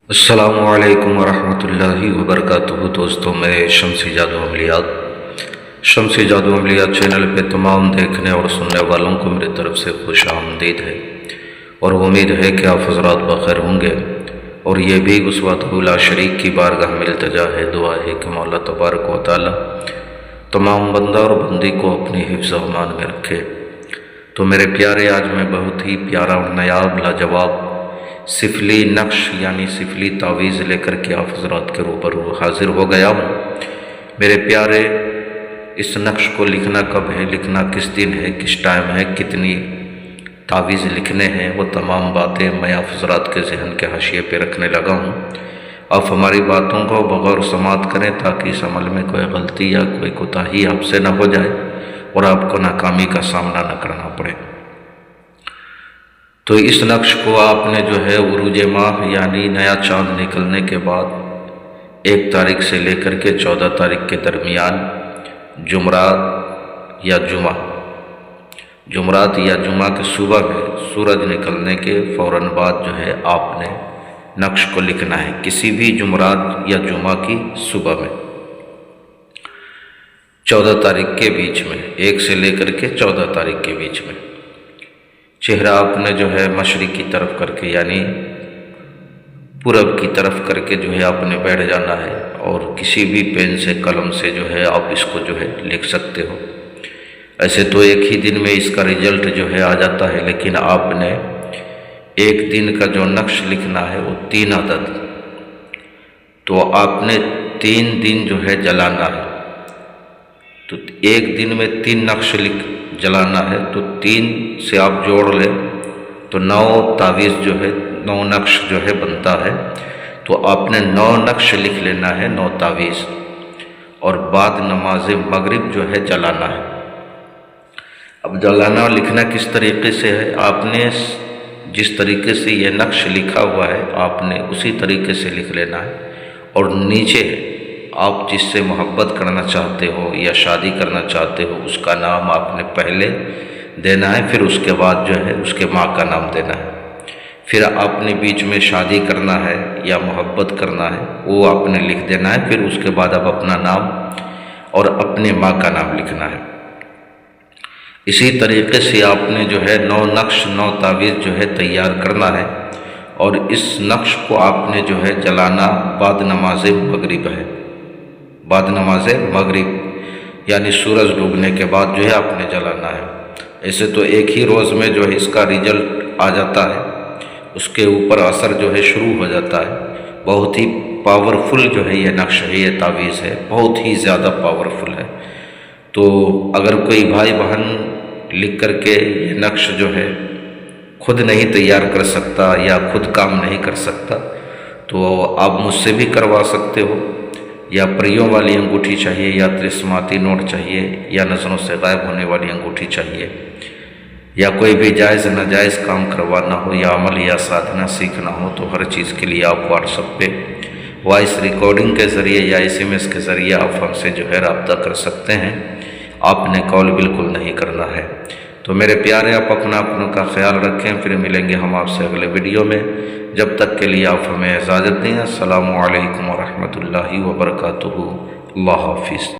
السلام علیکم ورحمۃ اللہ وبرکاتہ۔ دوستوں، میں شمسی جادو عملیات چینل پہ تمام دیکھنے اور سننے والوں کو میری طرف سے خوش آمدید ہے، اور امید ہے کہ آپ حضرات بخیر ہوں گے۔ اور یہ بھی اس وقت لا شریک کی بارگاہ میں التجا ہے، دعا ہے کہ مولا تبارک و تعالی تمام بندہ اور بندی کو اپنی حفظ و امان میں رکھے۔ تو میرے پیارے، آج میں بہت ہی پیارا اور نایاب لاجواب سفلی نقش یعنی سفلی تعویذ لے کر کے آپ حضرات کے روبرو حاضر ہو گیا ہوں۔ میرے پیارے، اس نقش کو لکھنا کب ہے، لکھنا کس دن ہے، کس ٹائم ہے، کتنی تعویذ لکھنے ہیں، وہ تمام باتیں میں آپ حضرات کے ذہن کے حاشیے پہ رکھنے لگا ہوں۔ آپ ہماری باتوں کو بغور سماعت کریں تاکہ اس عمل میں کوئی غلطی یا کوئی کوتاہی آپ سے نہ ہو جائے اور آپ کو ناکامی کا سامنا نہ کرنا پڑے۔ تو اس نقش کو آپ نے جو ہے عروج ماہ یعنی نیا چاند نکلنے کے بعد 1 تاریخ سے لے کر کے 14 تاریخ کے درمیان جمعرات یا جمعہ کے صبح میں سورج نکلنے کے فوراً بعد جو ہے آپ نے نقش کو لکھنا ہے، کسی بھی جمعرات یا جمعہ کی صبح میں 14 تاریخ کے بیچ میں، 1 سے لے کر کے 14 تاریخ کے بیچ میں۔ چہرہ آپ نے جو ہے مشرق کی طرف کر کے یعنی پورب کی طرف کر کے جو ہے آپ نے بیٹھ جانا ہے، اور کسی بھی پین سے قلم سے جو ہے آپ اس کو جو ہے لکھ سکتے ہو۔ ایسے تو ایک ہی دن میں اس کا رزلٹ جو ہے آ جاتا ہے، لیکن آپ نے ایک دن کا جو نقش لکھنا ہے وہ 3 عدد، تو آپ نے 3 دن جو ہے جلانا ہے۔ تو ایک دن میں 3 نقش جلانا ہے، تو 3 سے آپ جوڑ لیں تو 9 تعویذ جو ہے 9 نقش جو ہے بنتا ہے۔ تو آپ نے 9 نقش لکھ لینا ہے، 9 تعویذ، اور بعد نماز مغرب جو ہے جلانا ہے۔ اب جلانا اور لکھنا کس طریقے سے ہے، آپ نے جس طریقے سے یہ نقش لکھا ہوا ہے آپ نے اسی طریقے سے لکھ لینا ہے، اور نیچے آپ جس سے محبت کرنا چاہتے ہو یا شادی کرنا چاہتے ہو اس کا نام آپ نے پہلے دینا ہے، پھر اس کے بعد جو ہے اس کے ماں کا نام دینا ہے۔ پھر آپ نے بیچ میں شادی کرنا ہے یا محبت کرنا ہے وہ آپ نے لکھ دینا ہے، پھر اس کے بعد اب اپنا نام اور اپنے ماں کا نام لکھنا ہے۔ اسی طریقے سے آپ نے جو ہے 9 نقش 9 تعویذ جو ہے تیار کرنا ہے، اور اس نقش کو آپ نے جو ہے جلانا بعد نماز مغرب ہے، بعد نماز مغرب یعنی سورج ڈوبنے کے بعد جو ہے آپ نے جلانا ہے۔ ایسے تو ایک ہی روز میں جو ہے اس کا رزلٹ آ جاتا ہے، اس کے اوپر اثر جو ہے شروع ہو جاتا ہے۔ بہت ہی پاورفل جو ہے یہ نقش ہے، یہ تعویذ ہے، بہت ہی زیادہ پاورفل ہے۔ تو اگر کوئی بھائی بہن لکھ کر کے یہ نقش جو ہے خود نہیں تیار کر سکتا یا خود کام نہیں کر سکتا تو آپ مجھ سے بھی کروا سکتے ہو، یا پریوں والی انگوٹھی چاہیے، یا ترسماتی نوٹ چاہیے، یا نظروں سے غائب ہونے والی انگوٹھی چاہیے، یا کوئی بھی جائز ناجائز کام کروانا ہو یا عمل یا سادھنا سیکھنا ہو، تو ہر چیز کے لیے آپ واٹس ایپ پہ وائس ریکارڈنگ کے ذریعے یا SMS کے ذریعے آپ ہم سے جو ہے رابطہ کر سکتے ہیں۔ آپ نے کال بالکل نہیں کرنا ہے۔ تو میرے پیارے، آپ اپنوں کا خیال رکھیں، پھر ملیں گے ہم آپ سے اگلے ویڈیو میں۔ جب تک کے لیے آپ ہمیں اجازت دیں۔ السلام علیکم ورحمۃ اللہ وبرکاتہ۔ اللہ حافظ۔